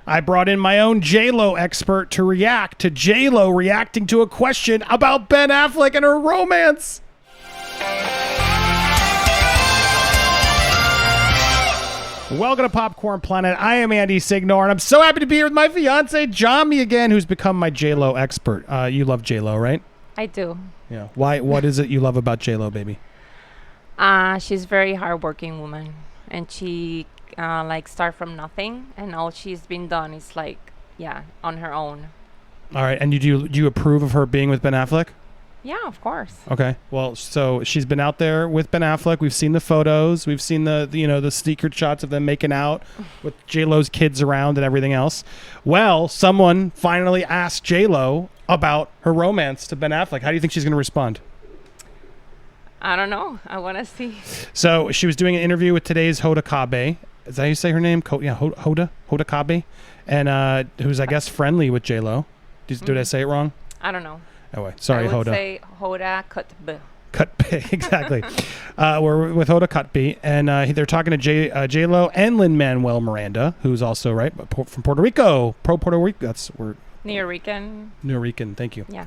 I brought in my own J.Lo expert to react to J.Lo reacting to a question about Ben Affleck and her romance. Welcome to Popcorn Planet. I am Andy Signore, and I'm so happy to be here with my fiancé, Yami, again, who's become my J.Lo expert. You love J.Lo, right? I do. Yeah. Why? What is it you love about J.Lo, baby? She's a very hardworking woman, and she start from nothing, and all she's been done is on her own. All right, and do you approve of her being with Ben Affleck? Yeah, of course. Okay. Well, so she's been out there with Ben Affleck. We've seen the photos. We've seen the secret shots of them making out with J.Lo's kids around and everything else. Well, someone finally asked J.Lo about her romance to Ben Affleck. How do you think she's going to respond? I don't know. I want to see. So she was doing an interview with today's Hoda Kotb. Is that how you say her name? Hoda Kotb, and who's I guess friendly with J.Lo. Did I say it wrong? I don't know. Anyway, sorry, I would Hoda. say Hoda Kotb. Kotb, exactly. We're with Hoda Kotb, and they're talking to J.Lo and Lin-Manuel Miranda, who's also from Puerto Rico. Puerto Rico. That's where. Nuyorican, thank you. Yeah.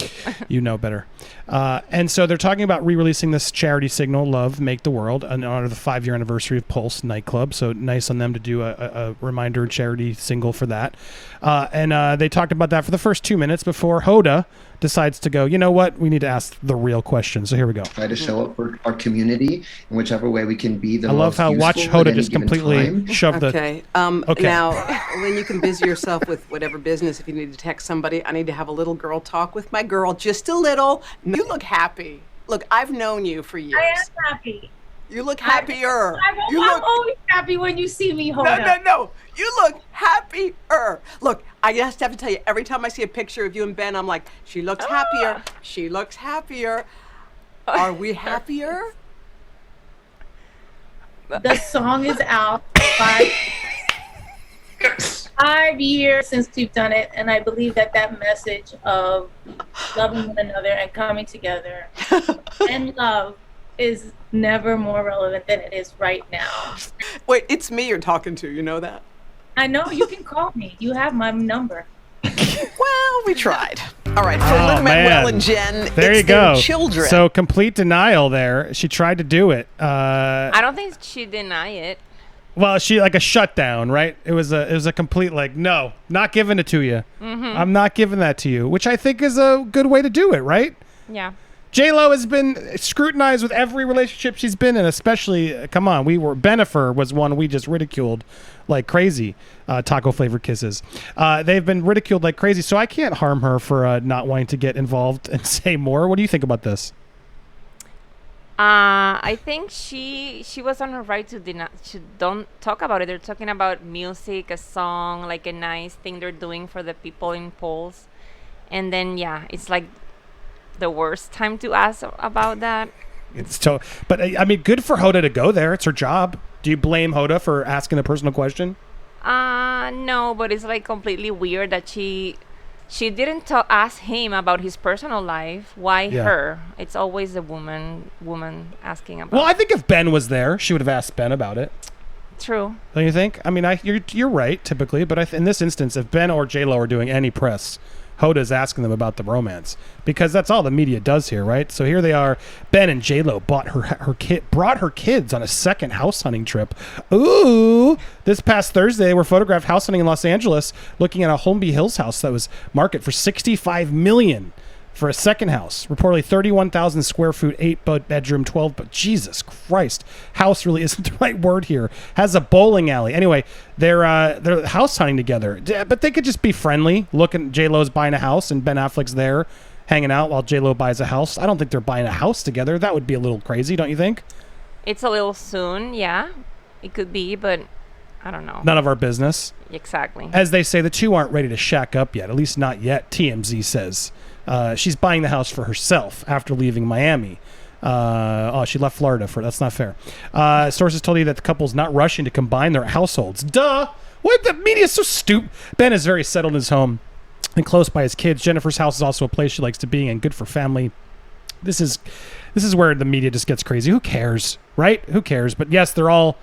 You know better. And so they're talking about re-releasing this charity single, Love, Make the World, in honor of the 5-year anniversary of Pulse nightclub. So nice on them to do a reminder charity single for that. And they talked about that for the first 2 minutes before Hoda decides to go, you know what? We need to ask the real question. So here we go. Try to show up for our community in whichever way we can be the most I love how watch Hoda just completely shove the... Okay. Now, when you can busy yourself with whatever business, if you need to text somebody, I need to have a little girl talk with my girl, just a little. You look happy. Look, I've known you for years. I am happy. You look happier. I'm always happy when you see me, Hoda. No. You look happier. Look, I just have to tell you, every time I see a picture of you and Ben, I'm like, she looks happier. She looks happier. Are we happier? The song is out. 5 years since we've done it, and I believe that message of loving one another and coming together and love is never more relevant than it is right now. Wait, it's me you're talking to, you know that? I know, you can call me. You have my number. Well, we tried. All right, for Lin-Manuel and Jen, there it's you go. Their children. So complete denial there. She tried to do it. I don't think she denied it. Well, she a shutdown, right? It was a complete no, not giving it to you. Mm-hmm. I'm not giving that to you, which I think is a good way to do it, right? Yeah. J.Lo has been scrutinized with every relationship she's been in, especially, come on, Bennifer was one we just ridiculed like crazy, taco flavored kisses. They've been ridiculed like crazy, so I can't harm her for not wanting to get involved and say more. What do you think about this? I think she was on her right to don't talk about it. They're talking about music, a song, like a nice thing they're doing for the people in polls. And then, it's like the worst time to ask about that. But I mean, good for Hoda to go there. It's her job. Do you blame Hoda for asking a personal question? No, but it's like completely weird that she didn't ask him about his personal life. Why her? It's always the woman asking about. Well, I think if Ben was there, she would have asked Ben about it. True. Don't you think? I mean, you're right typically, but in this instance, if Ben or J.Lo are doing any press, Hoda's asking them about the romance because that's all the media does here, right? So here they are. Ben and J.Lo brought her kids on a second house hunting trip. Ooh! This past Thursday, they were photographed house hunting in Los Angeles, looking at a Holmby Hills house that was marketed for $65 million for a second house. Reportedly 31,000 square feet, 8-bedroom, 12. But Jesus Christ, house really isn't the right word here. Has a bowling alley. Anyway, they're house hunting together, but they could just be friendly. J.Lo's buying a house and Ben Affleck's there hanging out while J.Lo buys a house. I don't think they're buying a house together. That would be a little crazy, don't you think? It's a little soon, yeah. It could be, but I don't know. None of our business. Exactly. As they say, the two aren't ready to shack up yet. At least not yet, TMZ says. She's buying the house for herself after leaving Miami. She left Florida that's not fair. Sources told you that the couple's not rushing to combine their households. Duh! What? The media's so stupid. Ben is very settled in his home and close by his kids. Jennifer's house is also a place she likes to be and good for family. This is where the media just gets crazy. Who cares, right? Who cares? But yes, they're all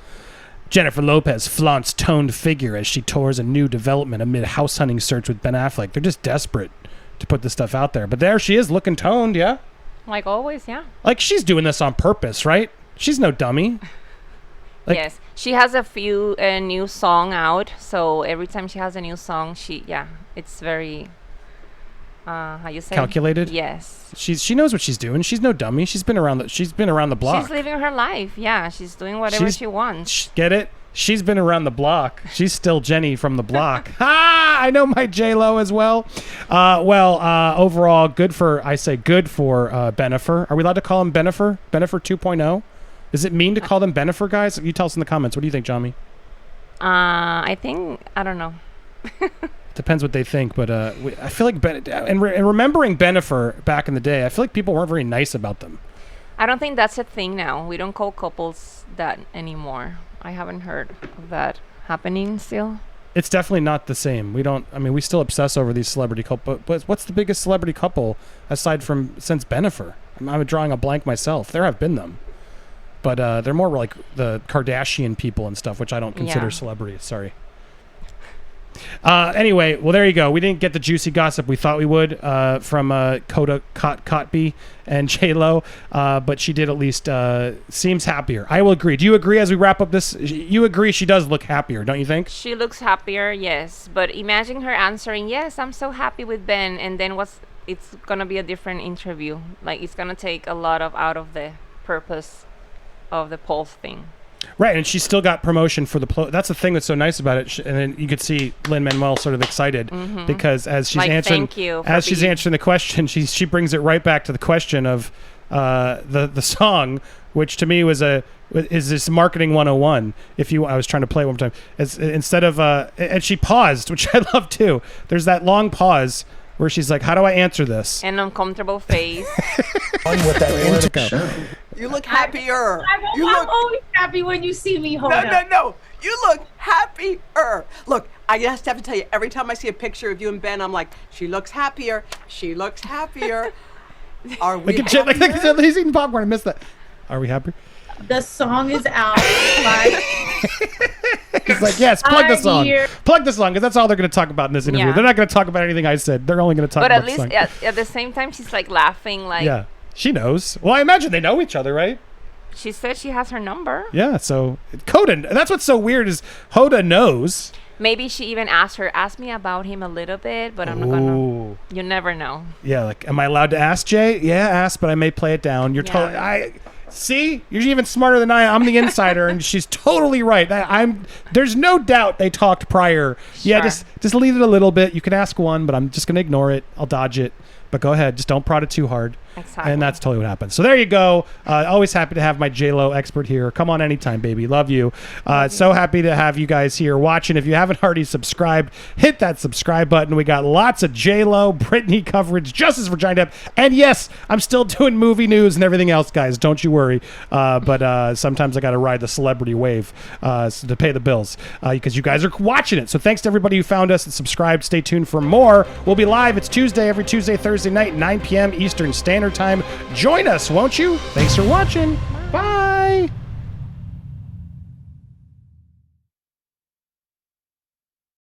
Jennifer Lopez flaunts toned figure as she tours a new development amid house hunting search with Ben Affleck. They're just desperate to put this stuff out there. But there she is, looking toned, yeah? Like always, yeah. Like she's doing this on purpose, right? She's no dummy. Like, yes, she has a few new song out. So every time she has a new song, it's very how you say calculated. Yes, she knows what she's doing. She's no dummy. She's been around the block. She's living her life. Yeah, she's doing whatever she wants. Get it? She's been around the block. She's still Jenny from the block. Ha! I know my J.Lo as well. Overall, good for Ben Affleck. Are we allowed to call him Ben Affleck? Ben Affleck 2.0? Is it mean to call them Ben Affleck, guys? You tell us in the comments. What do you think, Johnny? I don't know. Depends what they think, but I feel like remembering Ben Affleck back in the day, I feel like people weren't very nice about them. I don't think that's a thing now. We don't call couples that anymore. I haven't heard of that happening still. It's definitely not the same. We still obsess over these celebrity couples. But what's the biggest celebrity couple aside from since Ben Affleck? I'm drawing a blank myself. There have been them. But they're more like the Kardashian people and stuff, which I don't consider celebrities. Sorry. Anyway, well, there you go. We didn't get the juicy gossip we thought we would from Kotb and J.Lo, but she did at least seems happier. I will agree. Do you agree as we wrap up this? You agree she does look happier, don't you think? She looks happier, yes. But imagine her answering, yes, I'm so happy with Ben. And then it's going to be a different interview. Like, it's going to take a lot out of the purpose of the pulse thing. Right, and she still got promotion for that's the thing that's so nice about it. And then you could see Lin-Manuel sort of excited because as she's answering the question, she brings it right back to the question of the song, which to me is this marketing 101. I was trying to play it one more time. Instead of and she paused, which I love too. There's that long pause where she's like, "How do I answer this?" An uncomfortable face. You look happier. I'm always happy when you see me, Hoda. No. You look happier. Look, I just have to tell you, every time I see a picture of you and Ben, I'm like, she looks happier. She looks happier. Are we happier? Like he's eating popcorn. I missed that. Are we happier? The song is out. He's like, yes, plug the song. Plug the song, because that's all they're going to talk about in this interview. Yeah. They're not going to talk about anything I said. They're only going to talk about the song. But at least at the same time, she's like laughing. Like, yeah, she knows. Well, I imagine they know each other, right? She said she has her number. Yeah, so Hoda, that's what's so weird is Hoda knows. Maybe she even asked me about him a little bit, but I'm not going to. You never know. Yeah, like, am I allowed to ask Jay? Yeah, ask, but I may play it down. You're See, you're even smarter than I am. I'm the insider, and she's totally right. There's no doubt they talked prior. Sure. Yeah, just leave it a little bit. You can ask one, but I'm just gonna ignore it. I'll dodge it. But go ahead, just don't prod it too hard. Exactly. And that's totally what happens. So there you go. Always happy to have my J.Lo expert here. Come on anytime, baby. Love you. So happy to have you guys here watching. If you haven't already subscribed, hit that subscribe button. We got lots of J.Lo, Britney coverage, justice for Johnny Depp. And yes, I'm still doing movie news and everything else, guys. Don't you worry. But sometimes I got to ride the celebrity wave to pay the bills because you guys are watching it. So thanks to everybody who found us and subscribed. Stay tuned for more. We'll be live. It's Tuesday, every Tuesday, Thursday night, 9 p.m. Eastern Standard Time. Join us, won't you? Thanks for watching. Bye.